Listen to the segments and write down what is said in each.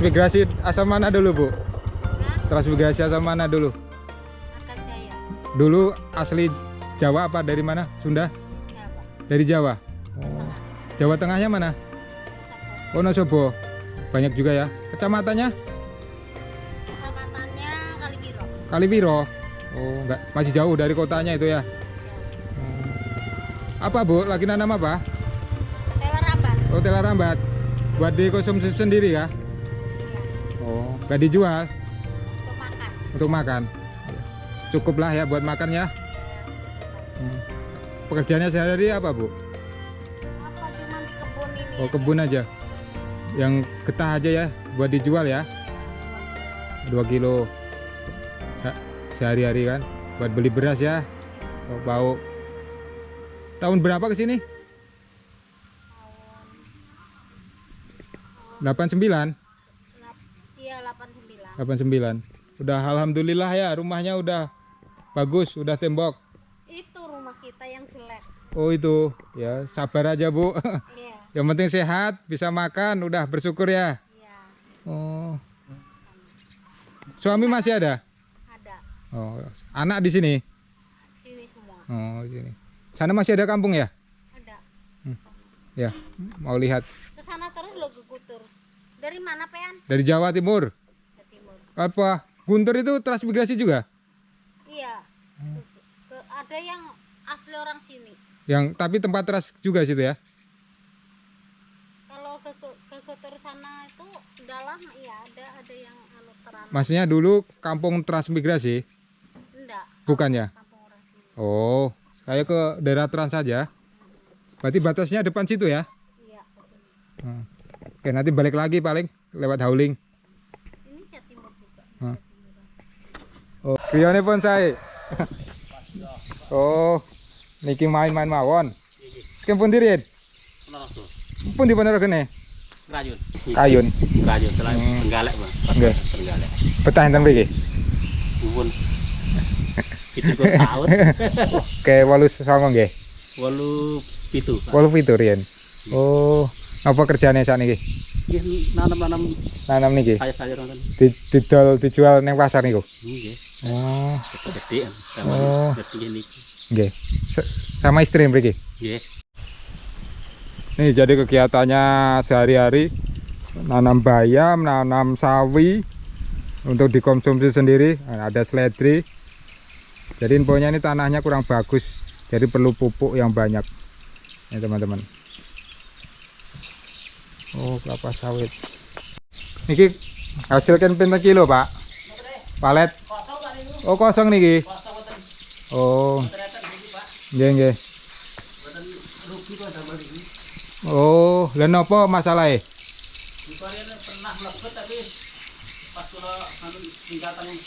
Transmigrasi asal mana dulu, Bu? Transmigrasi asal mana dulu? Jaya. Dulu asli Jawa apa dari mana? Sunda? Jawa. Dari Jawa. Tengah. Jawa Tengahnya mana? Sapo. Wonosobo. Banyak juga ya. Kecamatannya? Kecamatannya Kalibiro. Kalibiro. Oh, enggak, masih jauh dari kotanya itu ya. Apa, Bu? Lagi nanam apa? Telarambat. Oh, tela rambat. Buat dikonsumsi sendiri ya? Iya. Oh, enggak dijual Untuk makan. untuk makan. Cukup lah ya buat makan ya. Pekerjaannya sehari-hari apa, Bu? Apa cuma di kebun ini? Oh, kebun aja. Yang getah aja ya, buat dijual ya. 2 kilo sehari-hari kan, buat beli beras ya. Oh, bau. Tahun berapa ke sini? 89. Iya 89. 89. Udah alhamdulillah ya, rumahnya udah bagus, udah tembok. Itu rumah kita yang jelek. Oh itu, ya sabar aja, Bu. Iya. Yang penting sehat, bisa makan, udah bersyukur ya. Iya. Oh. Suami masih ada? Ada. Oh, anak di sini. Sini semua. Oh, di sini. Sana masih ada kampung ya? Ada. Ya, mau lihat. Ke sana terus lo ke Kutur. Dari mana, Pean? Dari Jawa Timur. Ke timur. Apa? Guntur itu transmigrasi juga? Iya. Ada yang asli orang sini. Yang tapi tempat teras juga situ ya? Kalau ke Kutur sana itu dalam iya ada yang anu terang. Maksudnya dulu kampung transmigrasi? Enggak. Bukan ya? Kampung orang sini. Oh, saya ke daerah trans saja. Berarti batasnya depan situ ya? Iya, ke sini. Oke, nanti balik lagi paling lewat Hauling. Ini Jatimur juga. Hah. Oh, kriyone pun saya. Oh, niki main-main mawon. Sekian pun dirin. Pun di bener kene. Rajun. Kayun. Rajun telah Trenggalek, Bang. Nggih. Trenggalek. Betah enten mriki. Nuwun. Itu kok tahun. Oke, 89 nggih. 87. 87 riyen. Oh, apa kerjane sakniki? Nggih nanam-nanam Nanam niki. sayur-sayur ngoten. Didol dijual neng pasar niku. Nggih. Oh, Gede kan. Oh. Gede niki. nggih. Sama istri mriki. Nggih. Nih jadi kegiatannya sehari-hari nanam bayam, nanam sawi untuk dikonsumsi sendiri. Nah, ada seledri. Jadi infonya ini tanahnya kurang bagus, jadi perlu pupuk yang banyak. Ini teman-teman. Oh, kelapa sawit. Niki hasilkan pinten kilo, Pak? Palet. Oh, kosong niki. Oh. Nggih, nggih. Oh, lha napa masalahe? Dipare pernah mlebet tapi pas kula anu tingkatan yang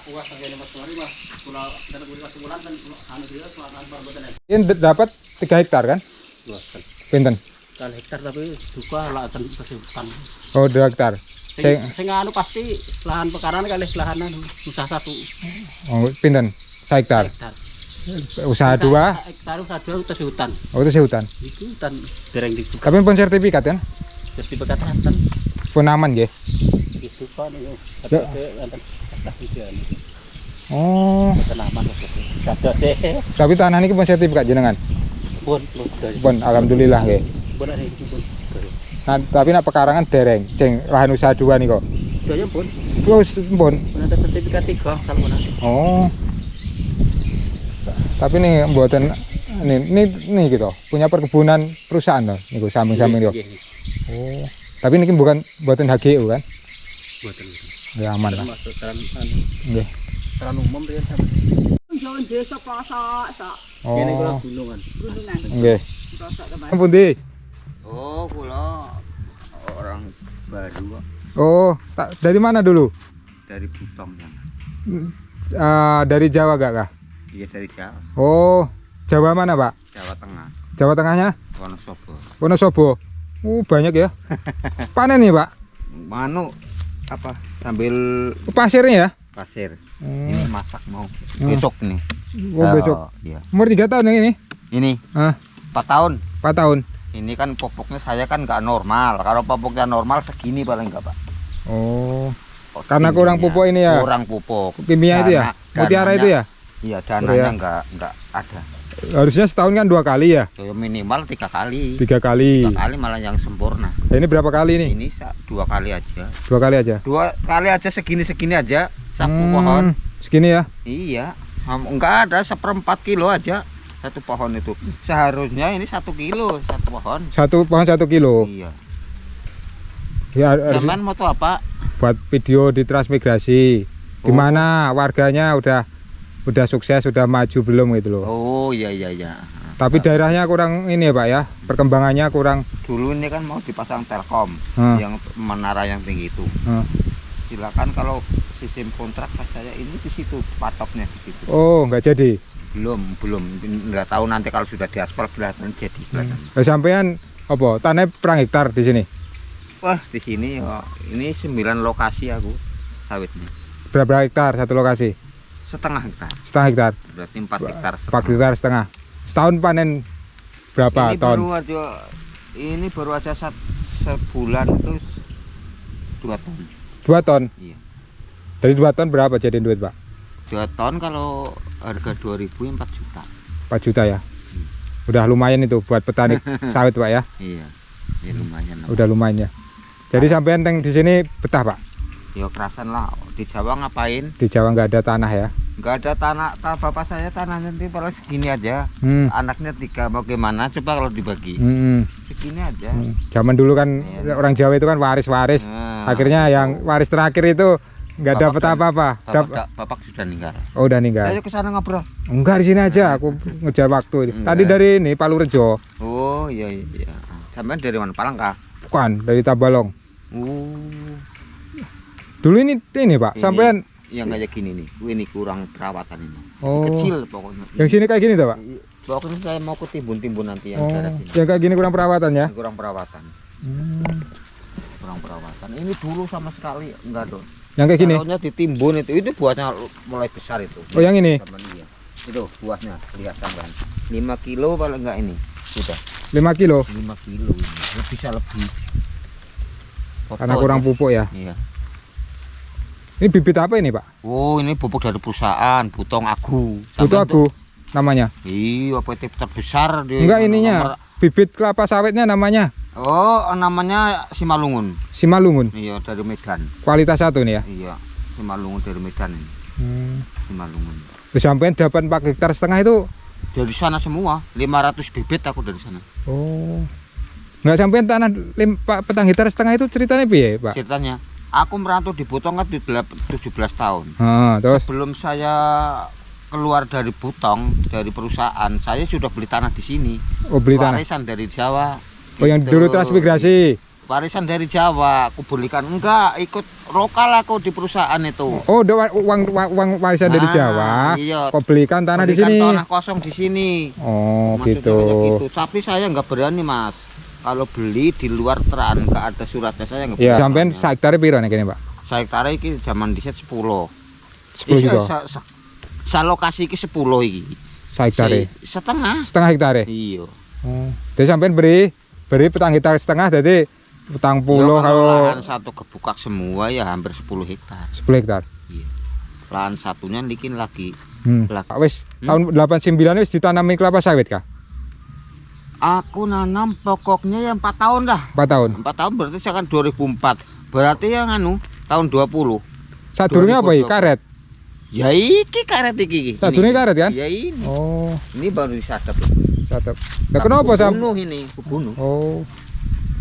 puas sampai Mas Mari Mas kula dan kula sebulan kan anu dia selama perbuatan. Ini dapat 3 hektar kan? Boten. Pinten? 2 hektar tapi duka lahan kesulitan. Oh, 2 hektar. Sing anu pasti lahan pekaran kali lahan anu usaha 1 Oh, pinten? 1 hektar. hektar. Usaha 2. Hektar usaha 2 utas hutan. Oh, itu sih hutan. Itu hutan dereng dibuka. Tapi pun sertifikat kan? Sertifikat hutan Pun aman nggih. gitu kan itu. Ya. Tapi enten Oh, aman kok. Kada teh. tapi tanah niki pun sertifikat jenengan. Pun Pun alhamdulillah nggih. pun ada itu pun. Nah, tapi nak pekarangan dereng sing lahan usaha 2 niku. Daya pun. Terus pun. Pun ada sertifikat 3 kalau mana. Oh. Tapi nih mboten ini gitu. Punya perkebunan perusahaan loh niku samping-samping niku. Oh. Tapi niki bukan buatan HGU kan? Buatan itu. Ya aman lah. Termasuk terang anu. Nggih. Terang umum dia sama. Jalan desa pasak sak Ini kula Oh. gunungan. gunungan Nggih. pasak teman. Pundi? Oh, kula orang baru kok, Oh, dari mana dulu? dari Butong ya. Dari Jawa gak kah? Iya dari Jawa, Oh, Jawa mana, Pak? Jawa Tengah, Jawa Tengahnya? Wonosobo. Wonosobo. Banyak ya. Panen nih, Pak. Manu apa sambil Pasirnya ya? pasir. Hmm. Ini masak mau besok nih. Oh, besok. Iya. Umur 3 tahun yang ini? Ini Ah, 4 tahun. 4 tahun. Ini kan pupuknya saya kan nggak normal. Kalau pupuknya normal segini paling nggak Pak. Oh. Karena kurang Tingginya. pupuk ini ya. Kurang pupuk. Kimia itu ya. Mutiara itu ya. Iya, Urea. dananya nggak ada. Harusnya setahun kan 2 kali ya. Ya, minimal 3 kali. 3 kali. 3 kali malah yang sempurna. Nah, ini berapa kali nih? Ini 2 kali aja. 2 kali aja. 2 kali aja segini aja. Sapu pohon. Segini ya. Iya. Enggak ada 1/4 kilo aja satu pohon itu. Seharusnya ini 1 kilo satu pohon. Satu pohon 1 kilo. Iya. Ya, harus Teman mau tuh apa? buat video di transmigrasi. Gimana warganya udah sukses, udah maju belum gitu loh. Oh iya. Tapi daerahnya kurang ini ya Pak ya. Perkembangannya kurang. Dulu ini kan mau dipasang Telkom yang menara yang tinggi itu. Silakan kalau sistem kontrak pas saya ini di situ patoknya di situ. Oh, nggak jadi. Belum nggak tahu nanti kalau sudah diaspal kelihatan jadi kelihatan. Sampean apa? Tanah perang hektar di sini. Wah, di sini ya, ini 9 lokasi aku sawitnya. Berapa hektar satu lokasi? Setengah hektar. Setengah hektar. Berarti 4 hektar. 4 hektar setengah. Setahun panen berapa Ini ton? baru aja sebulan itu 2 ton. 2 ton. Iya. Dari 2 ton berapa jadiin duit Pak? 2 ton kalau harga 2000 4 juta. 4 juta ya. Udah lumayan itu buat petani sawit Pak ya. Iya. Ya lumayan. Udah lumayan ya. Jadi sampean teng di sini betah Pak? Ya kerasan lah. Di Jawa ngapain? Di Jawa nggak ada tanah ya. Nggak ada tanah, bapak saya tanahnya nanti paling segini aja. Anaknya 3 mau gimana coba kalau dibagi. Segini aja. Zaman dulu kan Iya. orang Jawa itu kan waris-waris. Nah, Akhirnya yang waris terakhir itu nggak Bapak dapat dan- apa-apa. Bapak sudah meninggal. Oh udah meninggal. Ayo ke sana ngobrol. Enggak di sini aja. Aku ngejar waktu. Tadi dari ini Palurejo. Oh iya. Sampean dari mana? Palangka? Bukan dari Tabalong. Oh. Dulu ini Pak. Ini Sampean yang kayak gini nih. Ini kurang perawatan ini. Oh. Kecil pokoknya. yang sini kayak gini tuh Pak. Pokoknya saya mau ke timbun-timbun nanti yang Oh, daerah sini. yang kayak gini kurang perawatan ya. Kurang perawatan. Kurang perawatan. Ini dulu sama sekali enggak dong. Yang kayak gini. Kalau ditimbun itu buahnya mulai besar itu. Oh yang ini Sama dia. Itu buahnya lihat tambahan. 5 kilo paling enggak ini. Sudah 5 kilo. 5 kilo ini. Bisa lebih. Karena kurang pupuk ya. Iya. Ini bibit apa ini Pak? Oh, ini pupuk dari perusahaan Butong Agu. Itu aku namanya. Iya, PT terbesar di Enggak ininya. Bibit kelapa sawitnya namanya Oh, namanya Simalungun. Simalungun. Iya, dari Medan. Kualitas 1 nih ya. Iya, Simalungun dari Medan ini. Simalungun. Terus sampean dapat 4 hektar setengah itu. Dari sana semua, 500 bibit aku dari sana. Oh. Enggak sampean tanah petang hektar setengah itu ceritanya piye, Pak? Ceritanya, aku merantau di Butong kan di 17 tahun. Terus Sebelum saya keluar dari Butong, dari perusahaan, saya sudah beli tanah di sini. beli tanah. Warisan dari Jawa. Oh, yang Gitu. dulu transmigrasi. Warisan dari Jawa, aku belikan. Enggak, ikut lokal aku di perusahaan itu. Oh, udah uang warisan dari Nah, Jawa. iya. Kok belikan tanah di Belikan sini? tanah kosong di sini. Oh, Maksudnya gitu. kayak gitu. Tapi saya nggak berani, Mas. Kalau beli di luar terang nggak ada suratnya, saya nggak Ya, berani. sampean sak hektare piro nih kene, Pak? Saya hektare iki zaman dhisik 10. 10 juga. Sa lokasi iki 10 iki. Sak hektare. Setengah. Setengah hektare. Iya. Oh. Jadi sampean beri petang hektar setengah, jadi petang Ya, puluh kalau lahan satu kebukak semua ya hampir 10 hektar. 10 hektar. Iya. Lahan satunya bikin lagi. Pak, wis tahun 89 wis ditanami kelapa sawit kah? Aku nanam pokoknya ya 4 tahun dah. 4 tahun. 4 tahun berarti saya kan 2004. Berarti yang tahun 20. Sadurunge apa iki? 2020. Karet. Ya iki karet iki. Sadurunge karet kan? Ya ini. Oh, Ini baru disadap. satep. Lah kenapa bunuh ini? Bunuh. Oh.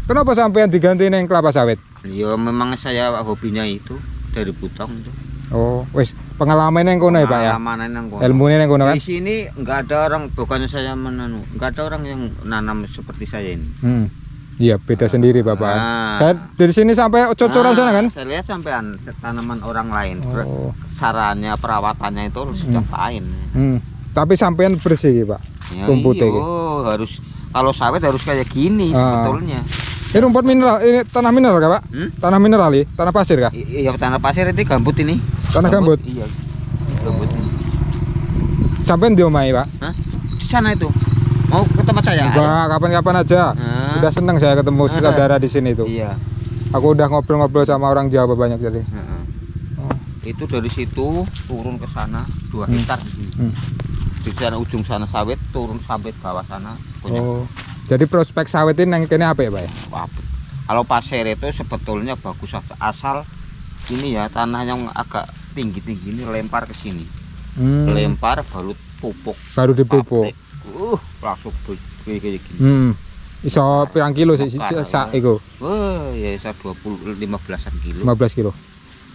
Kenapa sampean diganti neng kelapa sawit? Ya memang saya hobinya itu dari Butong itu. Oh, wis pengalaman neng kono ya, Pak ya. Pengalaman nang kono. Ilmune neng kono kan? Di sini enggak ada orang, bukannya saya enggak ada orang yang nanam seperti saya ini. Iya, beda sendiri, Bapak. Nah. Saya dari sini sampai cocoran sana kan? Saya lihat sampean tanaman orang lain. Oh. Sarannya, perawatannya itu sudah lain. Tapi sampean bersih, Pak. Ya, Rumputnya iki. harus kalau sawit harus kayak gini sebetulnya. Ini rumput mineral, ini tanah mineral kah, Pak? Tanah mineral ini, tanah pasir kah? Iya, tanah pasir itu gambut ini. Tanah gambut. Iya. Gambut ini. Sampean di omahe, Pak? Hah? Di sana itu. Mau ke tempat saya. Enggak, kapan-kapan aja. Nah. Udah seneng saya ketemu saudara di sini tuh. Iya. Aku udah ngobrol-ngobrol sama orang Jawa banyak jadi. Heeh. Oh. Itu dari situ turun ke sana 2 hektar di sini. Di sana ujung sana sawit, turun sawit bawah sana punya. Oh. Jadi prospek sawit ini yang kene apa ya, Pak? Wabit. Kalau pasir itu sebetulnya bagus asal ini ya tanah yang agak tinggi-tinggi ini lempar ke sini. Lempar baru pupuk. Baru dipupuk. Langsung kayak gini. Iso pirang kilo sih sak iku? Wah, ya bisa 15-an kilo. 15 kilo.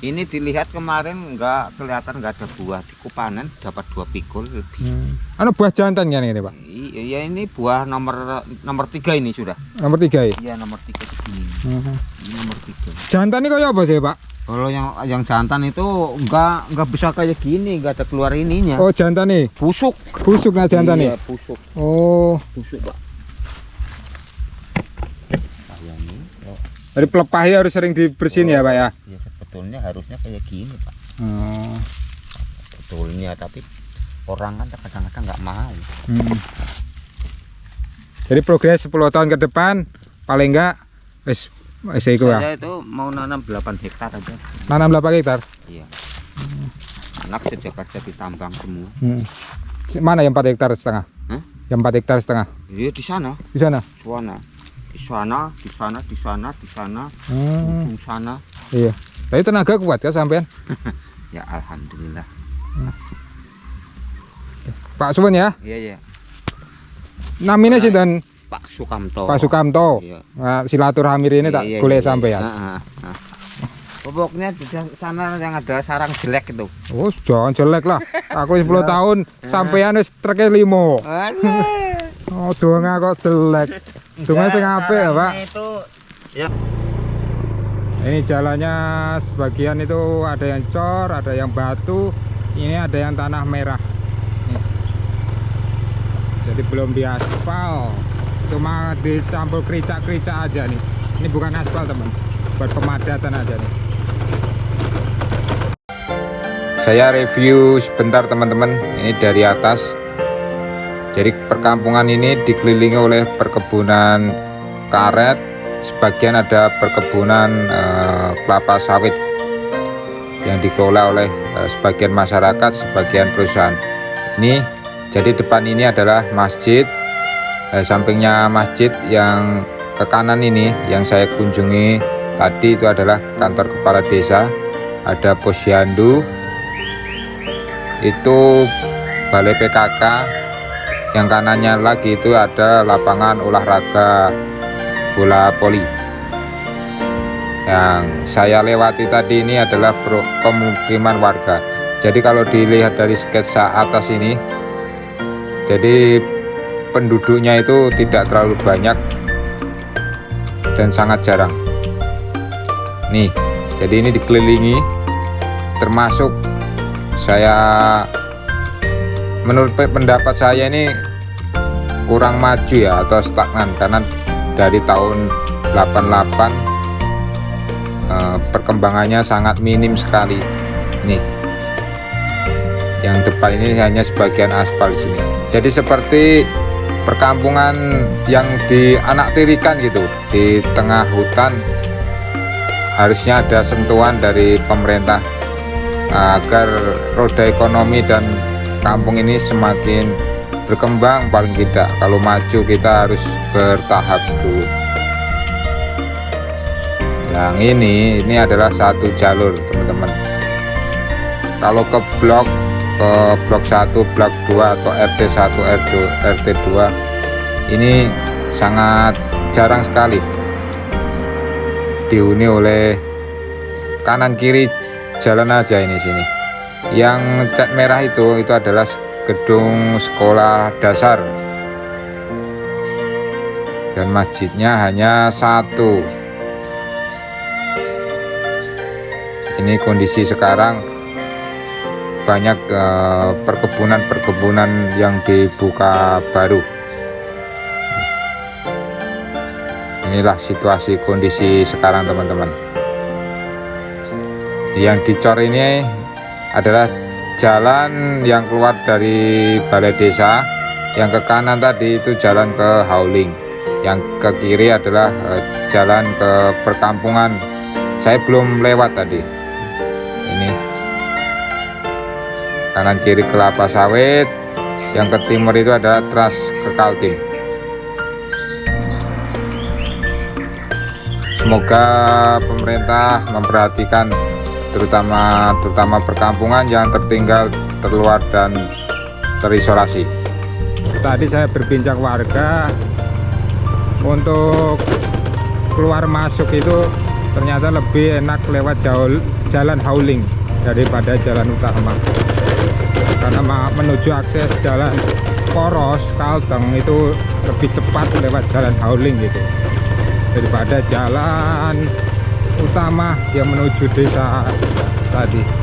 Ini dilihat kemarin nggak kelihatan nggak ada buah. Diku panen dapat 2 pikul lebih. Anu buah jantan kan ini, Pak? Iya ini buah nomor 3 ini sudah. Nomor 3 ya? Iya nomor 3 segini. Ini nomor 3. Jantan ini kayak apa sih, Pak? Kalau yang jantan itu nggak bisa kayak gini, nggak ada keluar ininya. Oh, jantan nih. Busuk. Busuk nah jantan nih. Iya, busuk. Oh, Busuk, Pak. dari pelepahnya harus sering dibersihin ya, Pak ya? Ya sebetulnya harusnya kayak gini, Pak. Oh. Sebetulnya tapi orang kan kadang-kadang nggak mau. Jadi progres 10 tahun ke depan paling enggak wis iku ya. Saya itu mau nanam 8 hektar aja. Nanam 8 hektar. Iya. Anak sejak kerja di tambang semua. Mana yang 4 hektar setengah? Hah? Yang 4 hektar setengah? Iya di sana. Di sana. Di sana, di sana, di sana, di sana, ujung sana. Iya. Tapi tenaga kuat ya sampean? Ya alhamdulillah. Pak Suwun ya? Iya. Namanya sih dan Pak Sukamto. Pak Sukamto. Iya. Nah, silaturahmi ini tak golek sampean. Pokoknya di sana yang ada sarang jelek itu. Oh, jangan jelek lah. Aku 10 tahun sampean wis treke 5. Oh, donga kok jelek. Donga sing apik ya, Pak. Itu ya. Ini jalannya sebagian itu ada yang cor, ada yang batu, ini ada yang tanah merah. Nih. Jadi belum diaspal, cuma dicampur kericak-kericak aja nih. Ini bukan aspal teman, buat pemadatan aja nih. Saya review sebentar teman-teman, ini dari atas. Jadi perkampungan ini dikelilingi oleh perkebunan karet, sebagian ada perkebunan kelapa sawit yang dikelola oleh sebagian masyarakat, sebagian perusahaan. Ini jadi depan ini adalah masjid, sampingnya masjid yang ke kanan ini yang saya kunjungi tadi itu adalah kantor kepala desa, ada posyandu, itu balai PKK, yang kanannya lagi itu ada lapangan olahraga bola voli. Yang saya lewati tadi ini adalah pemukiman warga. Jadi kalau dilihat dari sketsa atas ini, jadi penduduknya itu tidak terlalu banyak dan sangat jarang. Nih, jadi ini dikelilingi, termasuk menurut pendapat saya ini kurang maju ya atau stagnan, karena dari tahun 88 perkembangannya sangat minim sekali. Nih, yang depan ini hanya sebagian aspal di sini. Jadi seperti perkampungan yang dianaktirikan gitu di tengah hutan. Harusnya ada sentuhan dari pemerintah agar roda ekonomi dan kampung ini semakin berkembang. Paling tidak kalau maju kita harus bertahap dulu. Yang ini adalah satu jalur teman-teman. Kalau ke blok 1, blok 2 atau RT 1, RT 2 ini sangat jarang sekali dihuni oleh kanan kiri jalan aja ini sini. Yang cat merah itu adalah gedung sekolah dasar dan masjidnya hanya 1. Ini kondisi sekarang banyak perkebunan yang dibuka baru. Inilah situasi kondisi sekarang teman-teman. Yang dicor ini adalah jalan yang keluar dari balai desa Yang ke kanan tadi itu jalan ke Hauling, yang ke kiri adalah jalan ke perkampungan. Saya belum lewat tadi. Ini kanan kiri kelapa sawit, yang ke timur itu ada Trans ke Kaltim. Semoga pemerintah memperhatikan terutama perkampungan yang tertinggal, terluar dan terisolasi. Tadi saya berbincang warga, untuk keluar masuk itu ternyata lebih enak lewat jalan Hauling daripada jalan utama, karena menuju akses jalan Poros Kalteng itu lebih cepat lewat jalan Hauling gitu daripada jalan utama yang menuju desa tadi.